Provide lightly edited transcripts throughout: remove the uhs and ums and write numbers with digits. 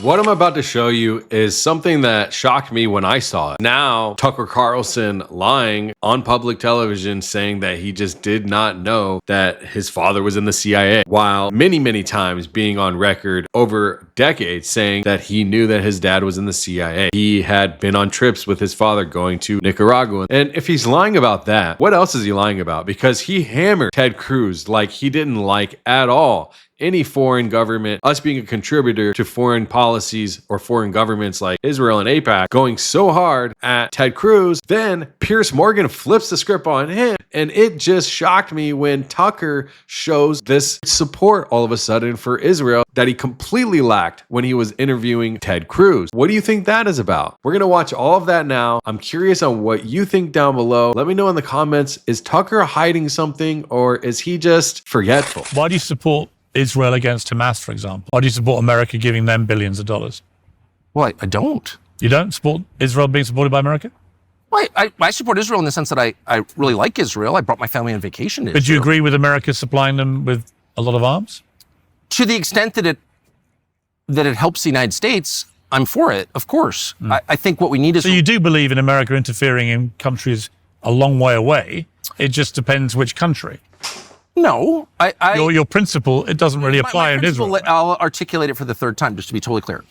What I'm about to show you is something that shocked me when I saw it. Now, Tucker Carlson lying on public television saying that he just did not know that his father was in the CIA, while many times being on record over decades saying that he knew that his dad was in the CIA. He had been on trips with his father going to Nicaragua. And if he's lying about that, what else is he lying about? Because he hammered Ted Cruz like he didn't like at all any foreign government, us being a contributor to foreign policies or foreign governments like Israel and AIPAC, going so hard at Ted Cruz. Then Piers Morgan flips the script on him. And it just shocked me when Tucker shows this support all of a sudden for Israel that he completely lacked when he was interviewing Ted Cruz. What do you think that is about? We're going to watch all of that now. I'm curious on what you think down below. Let me know in the comments. Is Tucker hiding something or is he just forgetful? Why do you support Israel against Hamas, for example? Why do you support America giving them billions of dollars? Well, I don't. You don't support Israel being supported by America? Well, I support Israel in the sense that I really like Israel. I brought my family on vacation to Israel. But do you agree with America supplying them with a lot of arms? To the extent that it helps the United States, I'm for it, of course. I think what we need is... So you do believe in America interfering in countries a long way away. It just depends which country. No, Your principle, it doesn't really apply in Israel. I'll articulate it for the third time, just to be totally clear.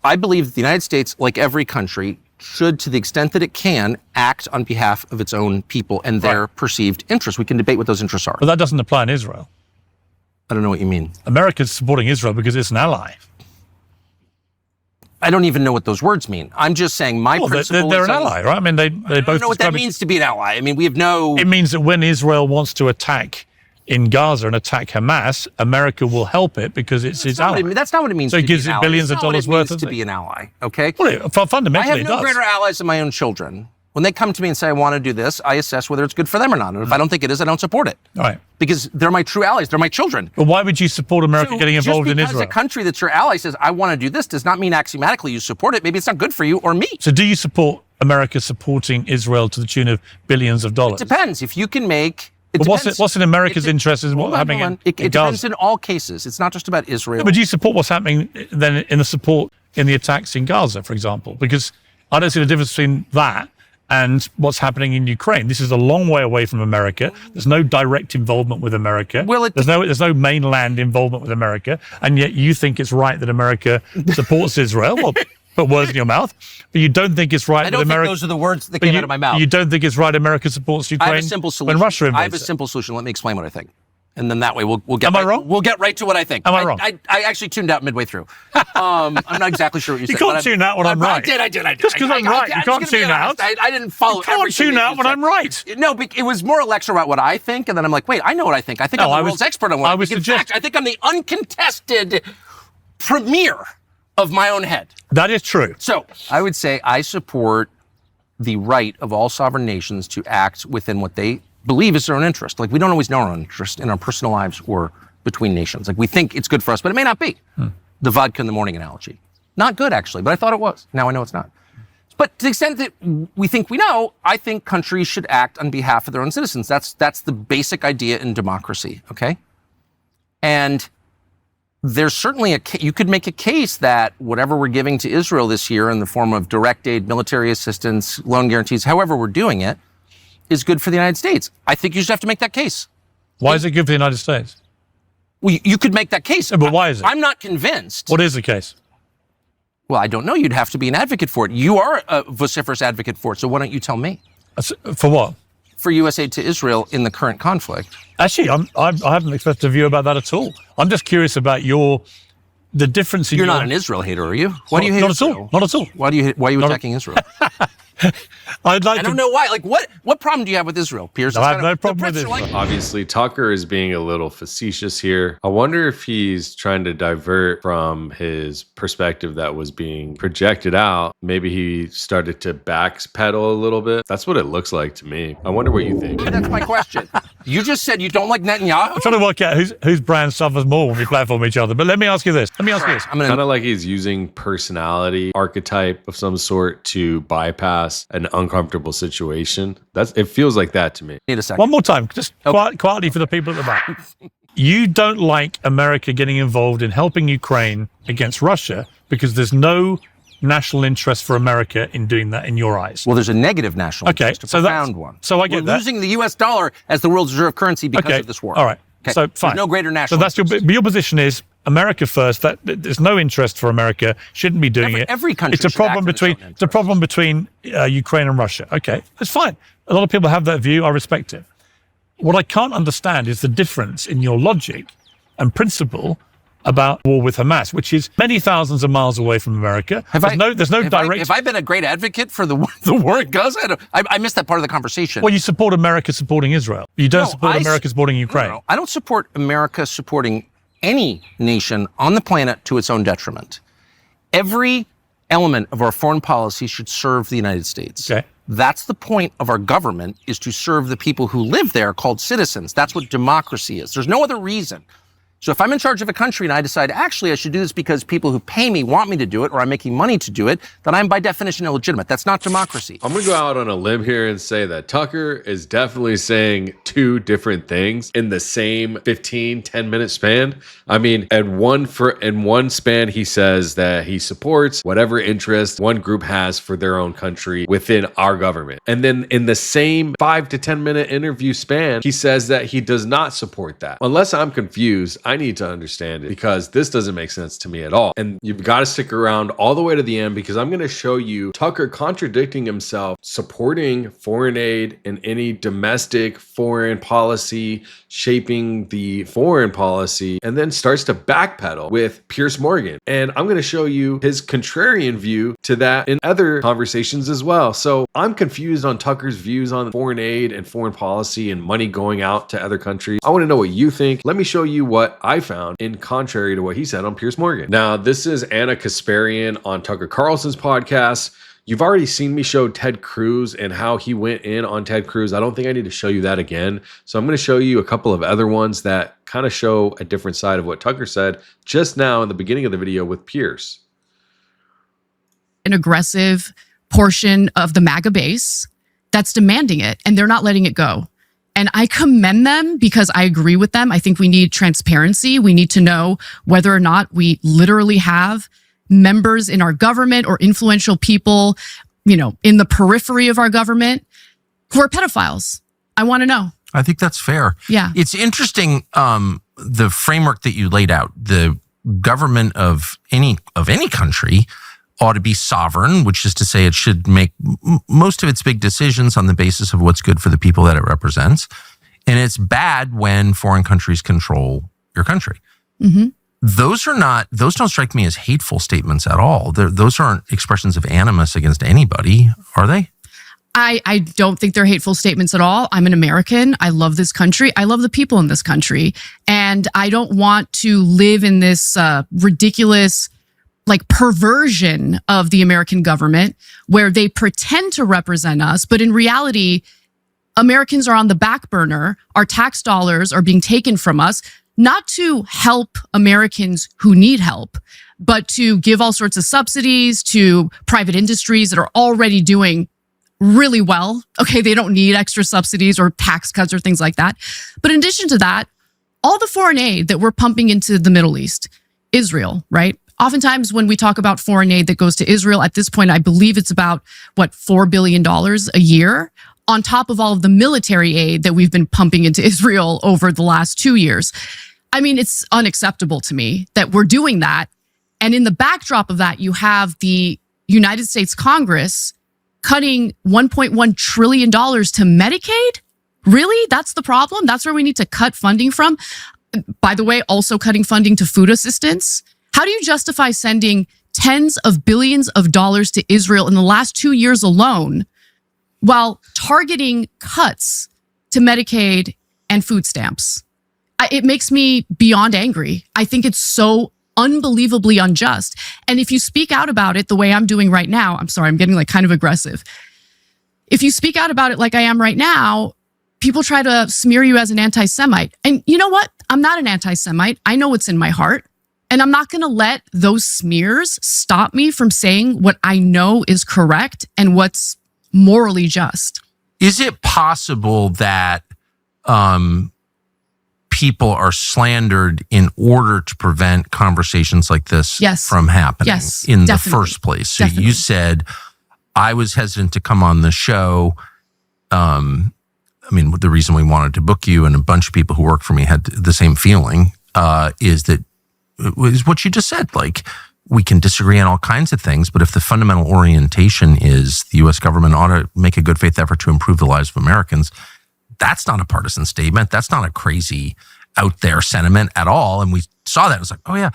I believe that the United States, like every country, should, to the extent that it can, act on behalf of its own people and their perceived interests. We can debate what those interests are. But that doesn't apply in Israel. I don't know what you mean. America's supporting Israel because it's an ally. I don't even know what those words mean. I'm just saying my principle they're is... an ally, right? I mean, they both... I don't know what that means to be an ally. I mean, we have no... It means that when Israel wants to attack in Gaza and attack Hamas, America will help it because it's its ally. That's not what it means so to be an ally. So it gives it billions of dollars worth of to be an ally, okay? Well, fundamentally I have no greater allies than my own children. When they come to me and say, I want to do this, I assess whether it's good for them or not. And if I don't think it is, I don't support it. All right. Because they're my true allies. They're my children. But why would you support America getting involved in Israel? Just because a country that's your ally says, I want to do this, does not mean axiomatically you support it. Maybe it's not good for you or me. So do you support America supporting Israel to the tune of billions of dollars? It depends. If you can make... What's in America's interest is what's happening in It depends in all cases. It's not just about Israel. Yeah, but do you support what's happening then in the support in the attacks in Gaza, for example? Because I don't see the difference between that and what's happening in Ukraine. This is a long way away from America. There's no direct involvement with America. Well, there's no mainland involvement with America, and yet you think it's right that America supports Israel. Well, put words in your mouth, but you don't think it's right. I don't think those are the words that came out of my mouth. You don't think it's right America supports Ukraine. I have a simple solution. When Russia invades I have a simple solution. Let me explain what I think. And then that way we'll get Am I wrong? We'll get right to what I think. Am I wrong? I actually tuned out midway through. I'm not exactly sure what you said. You can't tune out when I'm right. I did. Just because I'm right, you can't tune out. I didn't follow everything. You can't tune out when I'm right. No, it was more a lecture about what I think, and then I'm like, wait, I know what I think. I think I'm the world's expert on what I think. In fact, I think I'm the uncontested premier of my own head. That is true. So I would say I support the right of all sovereign nations to act within what they believe is their own interest. Like, we don't always know our own interest in our personal lives or between nations. Like, we think it's good for us, but it may not be. The vodka in the morning analogy. Not good, actually, but I thought it was. Now I know it's not. But to the extent that we think we know, I think countries should act on behalf of their own citizens. That's the basic idea in democracy, okay? And there's certainly you could make a case that whatever we're giving to Israel this year in the form of direct aid, military assistance, loan guarantees, however we're doing it, is good for the United States. I think you just have to make that case. Why is it good for the United States? Well, you could make that case. Yeah, but why is it? I'm not convinced. What is the case? Well, I don't know. You'd have to be an advocate for it. You are a vociferous advocate for it, so why don't you tell me? For what? For U.S. aid to Israel in the current conflict. Actually, I haven't expressed a view about that at all. I'm just curious about the difference in You're not an Israel hater, are you? Why do you hate not Israel? At all. Not at all. Why are you attacking Israel? I don't know why. Like, what problem do you have with Israel, Piers? I have no problem with Israel. Obviously, Tucker is being a little facetious here. I wonder if he's trying to divert from his perspective that was being projected out. Maybe he started to backpedal a little bit. That's what it looks like to me. I wonder what you think. That's my question. You just said you don't like Netanyahu? I'm trying to work out whose brand suffers more when we platform each other. But let me ask you this. Kind of like he's using personality archetype of some sort to bypass an uncomfortable situation. It feels like that to me. Need a second. One more time, just quietly for the people at the back. You don't like America getting involved in helping Ukraine against Russia because there's no national interest for America in doing that in your eyes. Well, there's a negative national interest, a profound one. So I get We're that. losing the U.S. dollar as the world's reserve currency because of this war. All right. Okay. So fine. There's no greater national So that's interest. your position is America first. That there's no interest for America. Shouldn't be doing it. Every country It's a should problem act in its between own it's a problem between Ukraine and Russia. Okay, that's fine. A lot of people have that view. I respect it. What I can't understand is the difference in your logic and principle about war with Hamas, which is many thousands of miles away from America. There's no direct. Have I been a great advocate for the war in Gaza? I missed that part of the conversation. Well, you support America supporting Israel. You don't support America supporting Ukraine. No, I don't support America supporting any nation on the planet to its own detriment. Every element of our foreign policy should serve the United States. Okay. That's the point of our government, is to serve the people who live there, called citizens. That's what democracy is. There's no other reason. So if I'm in charge of a country and I decide, actually, I should do this because people who pay me want me to do it, or I'm making money to do it, then I'm by definition illegitimate. That's not democracy. I'm going to go out on a limb here and say that Tucker is definitely saying two different things in the same 10-minute span. I mean, in one span, he says that he supports whatever interest one group has for their own country within our government. And then in the same 5 to 10 minute interview span, he says that he does not support that. Unless I'm confused, I need to understand it, because this doesn't make sense to me at all. And you've got to stick around all the way to the end, because I'm going to show you Tucker contradicting himself, supporting foreign aid and any domestic foreign policy, shaping the foreign policy, and then starts to backpedal with Piers Morgan. And I'm going to show you his contrarian view to that in other conversations as well. So I'm confused on Tucker's views on foreign aid and foreign policy and money going out to other countries. I want to know what you think. Let me show you what I found in contrary to what he said on Piers Morgan. Now, this is Anna Kasparian on Tucker Carlson's podcast. You've already seen me show Ted Cruz and how he went in on Ted Cruz. I don't think I need to show you that again. So I'm going to show you a couple of other ones that kind of show a different side of what Tucker said just now in the beginning of the video with Piers. An aggressive portion of the MAGA base that's demanding it, and they're not letting it go. And I commend them because I agree with them. I think we need transparency. We need to know whether or not we literally have members in our government or influential people, in the periphery of our government who are pedophiles. I want to know. I think that's fair. Yeah. It's interesting, the framework that you laid out. The government of any country ought to be sovereign, which is to say it should make most of its big decisions on the basis of what's good for the people that it represents. And it's bad when foreign countries control your country. Mm-hmm. Those don't strike me as hateful statements at all. Those aren't expressions of animus against anybody, are they? I don't think they're hateful statements at all. I'm an American. I love this country. I love the people in this country. And I don't want to live in this ridiculous perversion of the American government where they pretend to represent us, but in reality, Americans are on the back burner. Our tax dollars are being taken from us, not to help Americans who need help, but to give all sorts of subsidies to private industries that are already doing really well. Okay, they don't need extra subsidies or tax cuts or things like that. But in addition to that, all the foreign aid that we're pumping into the Middle East, Israel, right? Oftentimes when we talk about foreign aid that goes to Israel, at this point, I believe it's about, $4 billion a year, on top of all of the military aid that we've been pumping into Israel over the last 2 years. I mean, it's unacceptable to me that we're doing that. And in the backdrop of that, you have the United States Congress cutting $1.1 trillion to Medicaid? Really? That's the problem? That's where we need to cut funding from? By the way, also cutting funding to food assistance. How do you justify sending tens of billions of dollars to Israel in the last 2 years alone while targeting cuts to Medicaid and food stamps? It makes me beyond angry. I think it's so unbelievably unjust. And if you speak out about it the way I'm doing right now, I'm sorry, I'm getting kind of aggressive. If you speak out about it like I am right now, people try to smear you as an anti-Semite. And you know what? I'm not an anti-Semite. I know what's in my heart. And I'm not going to let those smears stop me from saying what I know is correct and what's morally just. Is it possible that people are slandered in order to prevent conversations like this from happening in the first place. So you said, I was hesitant to come on the show. I mean, the reason we wanted to book you and a bunch of people who work for me had the same feeling is what you just said. Like, we can disagree on all kinds of things, but if the fundamental orientation is the U.S. government ought to make a good faith effort to improve the lives of Americans, that's not a partisan statement. That's not a crazy out there sentiment at all. And we saw that. It was like, oh yeah.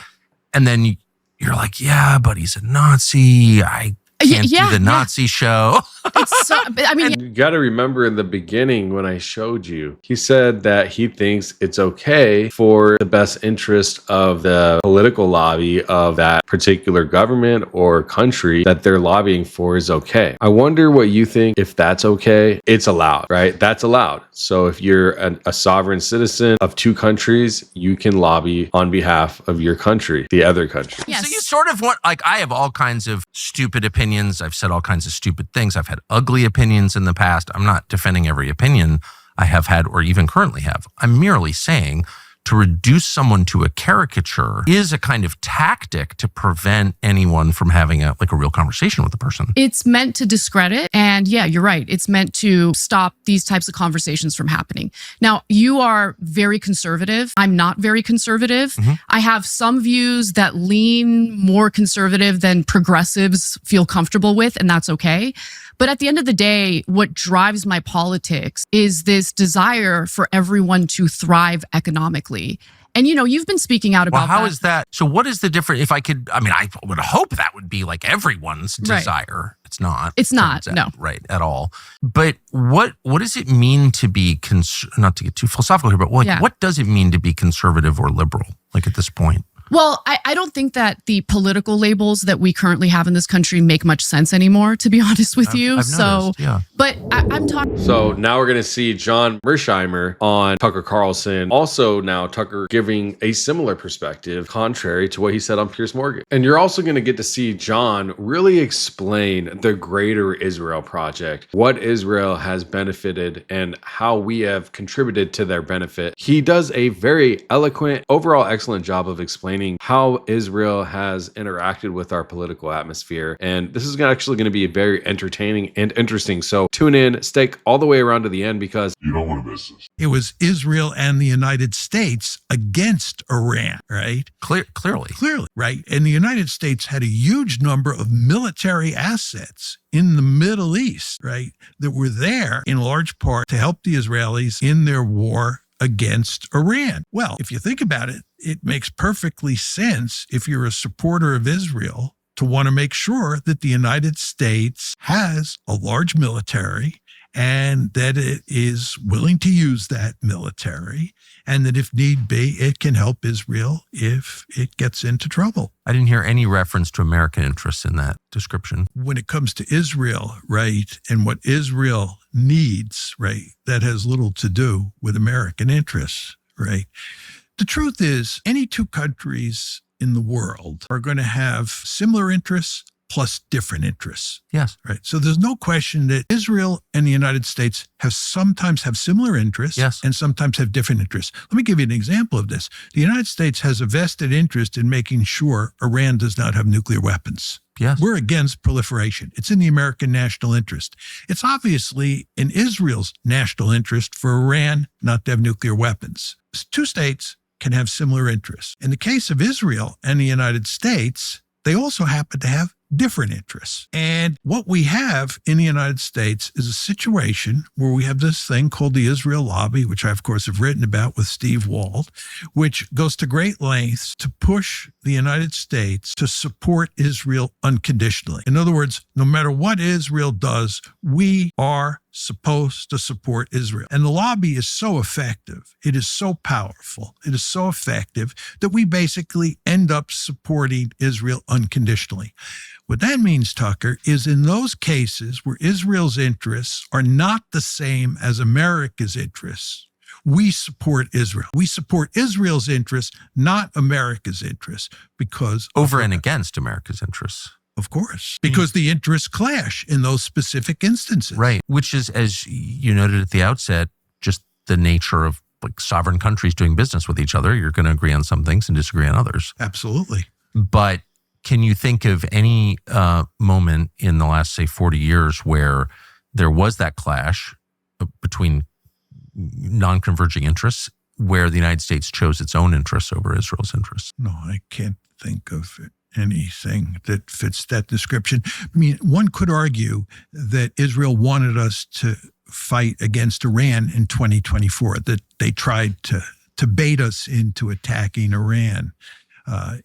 And then you're like, yeah, but he's a Nazi. I can't do the Nazi show. It's so, I mean, you got to remember in the beginning when I showed you, he said that he thinks it's okay for the best interest of the political lobby of that particular government or country that they're lobbying for is okay. I wonder what you think. If that's okay, it's allowed, right? That's allowed. So if you're a sovereign citizen of two countries, you can lobby on behalf of your country, the other country. Yes. So you sort of want, like, I have all kinds of stupid opinions. I've said all kinds of stupid things. I've had ugly opinions in the past. I'm not defending every opinion I have had or even currently have. I'm merely saying to reduce someone to a caricature is a kind of tactic to prevent anyone from having a real conversation with the person. It's meant to discredit. And yeah, you're right. It's meant to stop these types of conversations from happening. Now, you are very conservative. I'm not very conservative. Mm-hmm. I have some views that lean more conservative than progressives feel comfortable with, and that's okay. But at the end of the day, what drives my politics is this desire for everyone to thrive economically. And, you've been speaking out about how is that? So what is the difference? If I could, I would hope that would be like everyone's desire. It's not. It's not, no. Right, at all. But what does it mean to be, not to get too philosophical here, but what does it mean to be conservative or liberal, like at this point? Well, I don't think that the political labels that we currently have in this country make much sense anymore, to be honest with you. I've noticed, yeah. But I'm talking. So now we're going to see John Mearsheimer on Tucker Carlson. Also now Tucker giving a similar perspective, contrary to what he said on Piers Morgan. And you're also going to get to see John really explain the greater Israel project, what Israel has benefited and how we have contributed to their benefit. He does a very eloquent, overall excellent job of explaining how Israel has interacted with our political atmosphere. And this is actually going to be very entertaining and interesting. So tune in, stick all the way around to the end because you don't want to miss this. It was Israel and the United States against Iran, right? Clearly, right? And the United States had a huge number of military assets in the Middle East, right, that were there in large part to help the Israelis in their war against Iran. Well, if you think about it, it makes perfectly sense if you're a supporter of Israel to want to make sure that the United States has a large military and that it is willing to use that military and that if need be, it can help Israel if it gets into trouble. I didn't hear any reference to American interests in that description. When it comes to Israel, right, and what Israel needs, right, that has little to do with American interests, right? The truth is, any two countries in the world are going to have similar interests plus different interests. Yes. Right. So there's no question that Israel and the United States sometimes have similar interests and sometimes have different interests. Let me give you an example of this. The United States has a vested interest in making sure Iran does not have nuclear weapons. Yes. We're against proliferation. It's in the American national interest. It's obviously in Israel's national interest for Iran not to have nuclear weapons. Two states can have similar interests. In the case of Israel and the United States, they also happen to have different interests. And what we have in the United States is a situation where we have this thing called the Israel lobby, which I, of course, have written about with Steve Wald, which goes to great lengths to push the United States to support Israel unconditionally. In other words, no matter what Israel does, we are supposed to support Israel. And the lobby is so effective. It is so powerful. It is so effective that we basically end up supporting Israel unconditionally. What that means, Tucker, is in those cases where Israel's interests are not the same as America's interests, we support Israel. We support Israel's interests, not America's interests, because over and against America's interests. Of course, because the interests clash in those specific instances. Right, which is, as you noted at the outset, just the nature of like sovereign countries doing business with each other. You're going to agree on some things and disagree on others. Absolutely. But can you think of any moment in the last, say, 40 years where there was that clash between non-converging interests, where the United States chose its own interests over Israel's interests? No, I can't think of anything that fits that description. I mean, one could argue that Israel wanted us to fight against Iran in 2024, that they tried to bait us into attacking Iran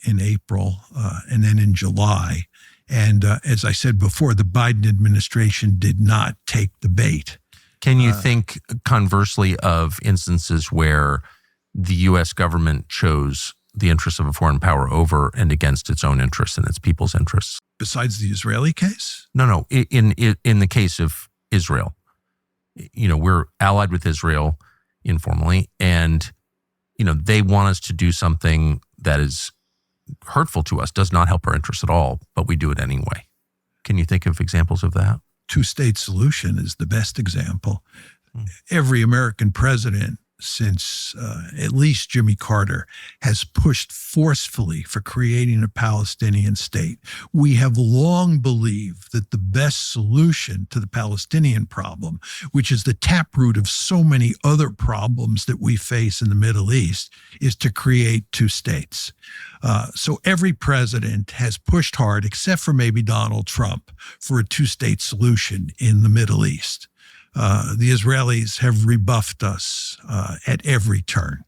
in April and then in July. And as I said before, the Biden administration did not take the bait. Can you think conversely of instances where the U.S. government chose the interests of a foreign power over and against its own interests and its people's interests? Besides the Israeli case? No. In the case of Israel, we're allied with Israel informally, and they want us to do something that is hurtful to us, does not help our interests at all, but we do it anyway. Can you think of examples of that? Two-state solution is the best example. Every American president since at least Jimmy Carter has pushed forcefully for creating a Palestinian state. We have long believed that the best solution to the Palestinian problem, which is the taproot of so many other problems that we face in the Middle East, is to create two states. So every president has pushed hard, except for maybe Donald Trump, for a two-state solution in the Middle East. The Israelis have rebuffed us at every turn.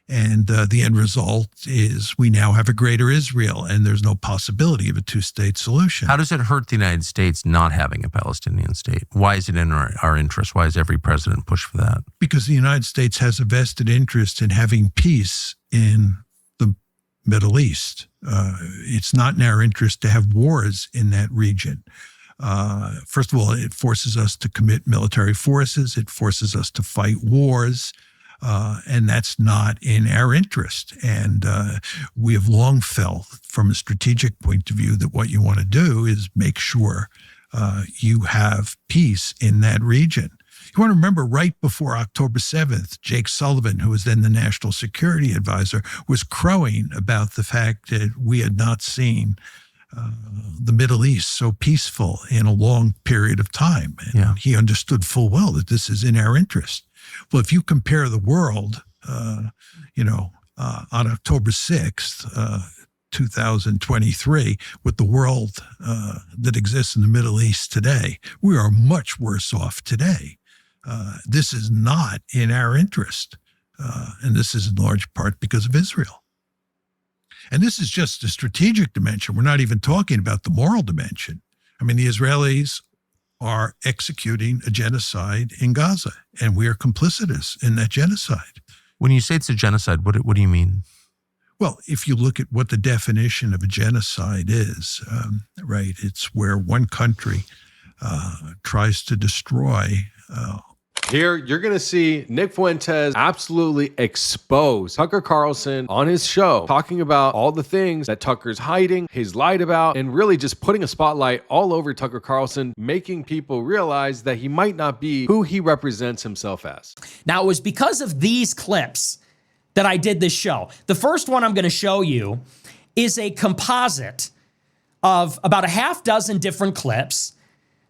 And the end result is we now have a greater Israel, and there's no possibility of a two-state solution. How does it hurt the United States not having a Palestinian state? Why is it in our interest? Why has every president pushed for that? Because the United States has a vested interest in having peace in the Middle East. It's not in our interest to have wars in that region. First of all, it forces us to commit military forces. It forces us to fight wars. And that's not in our interest. And we have long felt, from a strategic point of view, that what you want to do is make sure you have peace in that region. You want to remember, right before October 7th, Jake Sullivan, who was then the national security advisor, was crowing about the fact that we had not seen the Middle East so peaceful in a long period of time. And he understood full well that this is in our interest. Well, if you compare the world, on October 6th, 2023, with the world that exists in the Middle East today, we are much worse off today. This is not in our interest. And this is in large part because of Israel. And this is just a strategic dimension. We're not even talking about the moral dimension. I mean, the Israelis are executing a genocide in Gaza, and we are complicitous in that genocide. When you say it's a genocide, what do you mean? Well, if you look at what the definition of a genocide is, right, it's where one country tries to destroy Here, you're going to see Nick Fuentes absolutely expose Tucker Carlson on his show, talking about all the things that Tucker's hiding, he's lied about, and really just putting a spotlight all over Tucker Carlson, making people realize that he might not be who he represents himself as. Now, it was because of these clips that I did this show. The first one I'm going to show you is a composite of about a half dozen different clips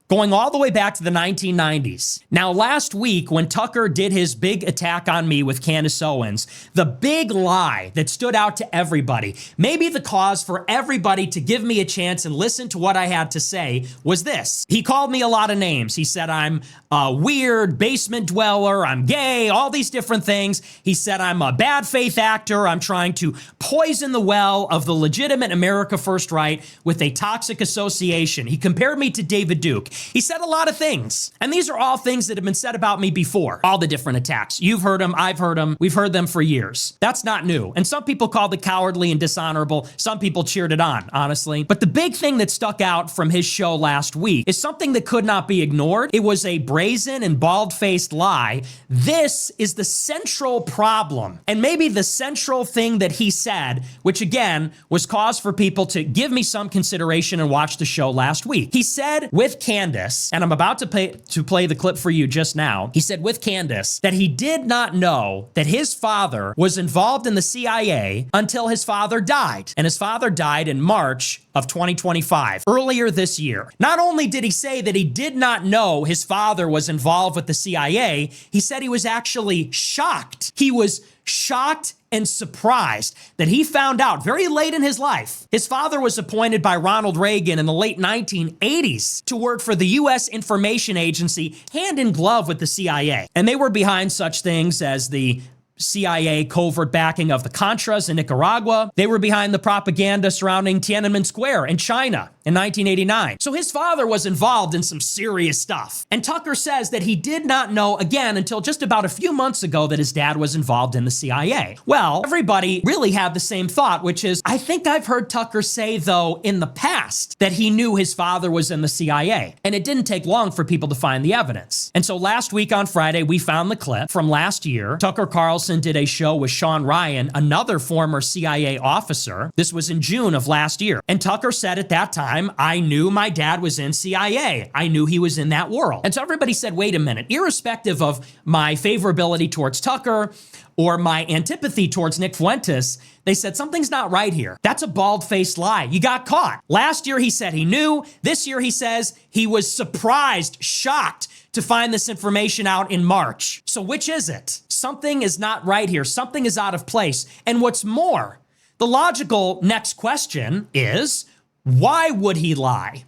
going all the way back to the 1990s. Now, last week, when Tucker did his big attack on me with Candace Owens, the big lie that stood out to everybody, maybe the cause for everybody to give me a chance and listen to what I had to say, was this. He called me a lot of names. He said I'm a weird basement dweller, I'm gay, all these different things. He said I'm a bad faith actor, I'm trying to poison the well of the legitimate America First right with a toxic association. He compared me to David Duke. He said a lot of things, and these are all things that have been said about me before. All the different attacks. You've heard them, I've heard them, we've heard them for years. That's not new. And some people called it cowardly and dishonorable. Some people cheered it on, honestly. But the big thing that stuck out from his show last week is something that could not be ignored. It was a brazen and bald-faced lie. This is the central problem, and maybe the central thing that he said, which again was cause for people to give me some consideration and watch the show last week. He said with Candace Candace, and I'm about to play the clip for you just now. He said with Candace that he did not know that his father was involved in the CIA until his father died. And his father died in March of 2025, earlier this year. Not only did he say that he did not know his father was involved with the CIA, he said he was actually shocked. He was shocked and surprised that he found out very late in his life. His father was appointed by Ronald Reagan in the late 1980s to work for the U.S. Information Agency, hand in glove with the CIA. And they were behind such things as the CIA covert backing of the Contras in Nicaragua. They were behind the propaganda surrounding Tiananmen Square in China in 1989. So his father was involved in some serious stuff. And Tucker says that he did not know again until just about a few months ago that his dad was involved in the CIA. Well, everybody really had the same thought, which is, I think I've heard Tucker say, though, in the past that he knew his father was in the CIA. And it didn't take long for people to find the evidence. And so last week on Friday, we found the clip from last year. Tucker Carlson did a show with Sean Ryan, another former CIA officer. This was in June of last year. And Tucker said at that time, I knew my dad was in CIA. I knew he was in that world. And so everybody said, wait a minute, irrespective of my favorability towards Tucker or my antipathy towards Nick Fuentes, they said something's not right here. That's a bald-faced lie. You got caught. Last year he said he knew. This year he says he was surprised, shocked to find this information out in March. So which is it? Something is not right here. Something is out of place. And what's more, the logical next question is, why would he lie?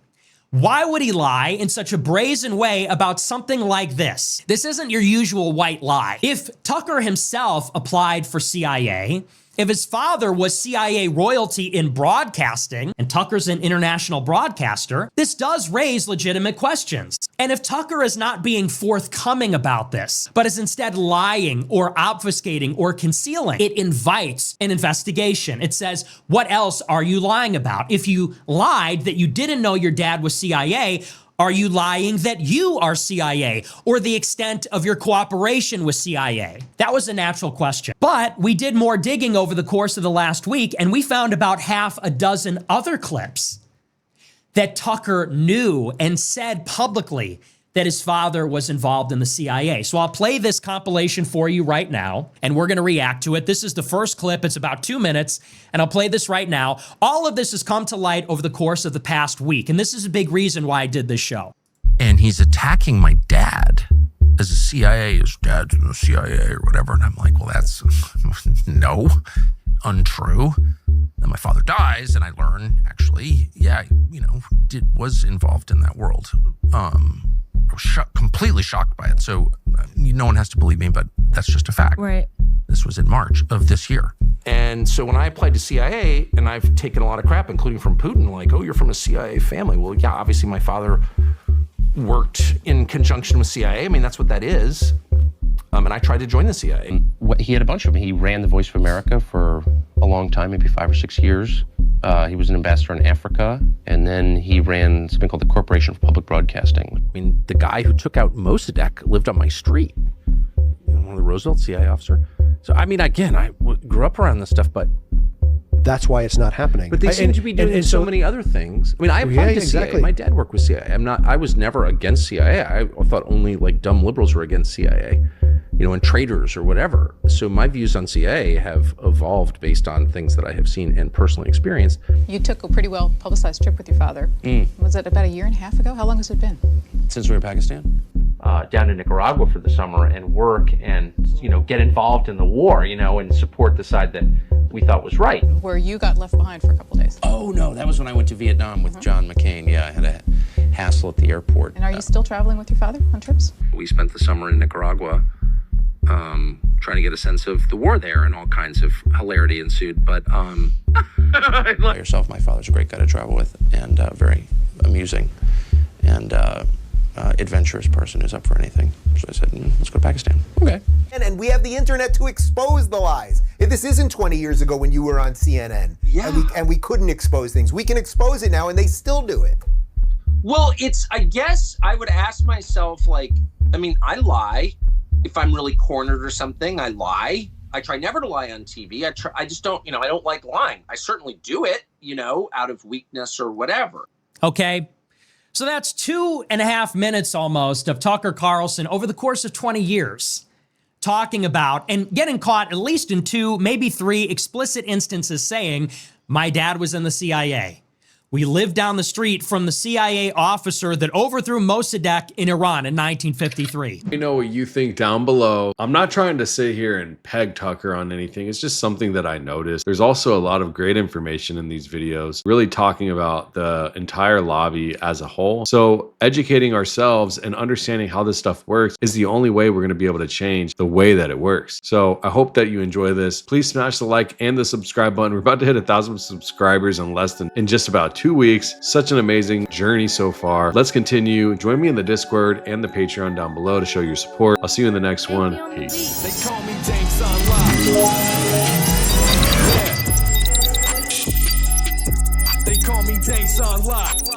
Why would he lie in such a brazen way about something like this? This isn't your usual white lie. If Tucker himself applied for CIA, if his father was CIA royalty in broadcasting, and Tucker's an international broadcaster, this does raise legitimate questions. And if Tucker is not being forthcoming about this, but is instead lying or obfuscating or concealing, it invites an investigation. It says, what else are you lying about? If you lied that you didn't know your dad was CIA, are you lying that you are CIA, or the extent of your cooperation with CIA? That was a natural question. But we did more digging over the course of the last week, and we found about half a dozen other clips that Tucker knew and said publicly that his father was involved in the CIA. So I'll play this compilation for you right now, and we're gonna react to it. This is the first clip. It's about 2 minutes, and I'll play this right now. All of this has come to light over the course of the past week, and this is a big reason why I did this show. And he's attacking my dad as a CIA, his dad's in the CIA or whatever. And I'm like, well, that's no, untrue. Then my father dies, and I learn, actually, yeah, was involved in that world. I was completely shocked by it. So no one has to believe me, but that's just a fact. Right. This was in March of this year. And so when I applied to CIA, and I've taken a lot of crap, including from Putin, like, oh, you're from a CIA family. Well, yeah, obviously my father worked in conjunction with CIA. I mean, that's what that is. And I tried to join the CIA. He had a bunch of them. He ran the Voice of America for a long time, maybe 5 or 6 years. He was an ambassador in Africa, and then he ran something called the Corporation for Public Broadcasting. I mean, the guy who took out Mossadegh lived on my street. One of the Roosevelt CIA officer. So, I mean, again, I grew up around this stuff, but that's why it's not happening. But they seem to be doing so many other things. I mean, I applied to CIA. Exactly. My dad worked with CIA. I was never against CIA. I thought only like dumb liberals were against CIA, and traitors or whatever. So my views on CIA have evolved based on things that I have seen and personally experienced. You took a pretty well publicized trip with your father. Was it about 1.5 years ago? How long has it been? Since we were in Pakistan. Down to Nicaragua for the summer and work and, get involved in the war, and support the side that we thought was right. Where you got left behind for a couple days. Oh, no, that was when I went to Vietnam with John McCain. Yeah, I had a hassle at the airport. And are you still traveling with your father on trips? We spent the summer in Nicaragua trying to get a sense of the war there, and all kinds of hilarity ensued. But yourself, my father's a great guy to travel with, and very amusing, and adventurous person who's up for anything. So I said, let's go to Pakistan. Okay. And we have the internet to expose the lies. If this isn't 20 years ago when you were on CNN, and we couldn't expose things, we can expose it now, and they still do it. Well, I guess I would ask myself, I lie. If I'm really cornered or something, I lie. I try never to lie on TV. I just don't, I don't like lying. I certainly do it, out of weakness or whatever. Okay. So that's 2.5 minutes almost of Tucker Carlson over the course of 20 years talking about and getting caught at least in 2, maybe 3 explicit instances saying, my dad was in the CIA. We lived down the street from the CIA officer that overthrew Mossadegh in Iran in 1953. Let me know what you think down below. I'm not trying to sit here and peg Tucker on anything. It's just something that I noticed. There's also a lot of great information in these videos, really talking about the entire lobby as a whole. So educating ourselves and understanding how this stuff works is the only way we're going to be able to change the way that it works. So I hope that you enjoy this. Please smash the like and the subscribe button. We're about to hit 1,000 subscribers in just about 2 weeks. Such an amazing journey so far. Let's continue. Join me in the Discord and the Patreon down below to show your support. I'll see you in the next one. Peace. They call me James Unlocked. They call me James Unlocked.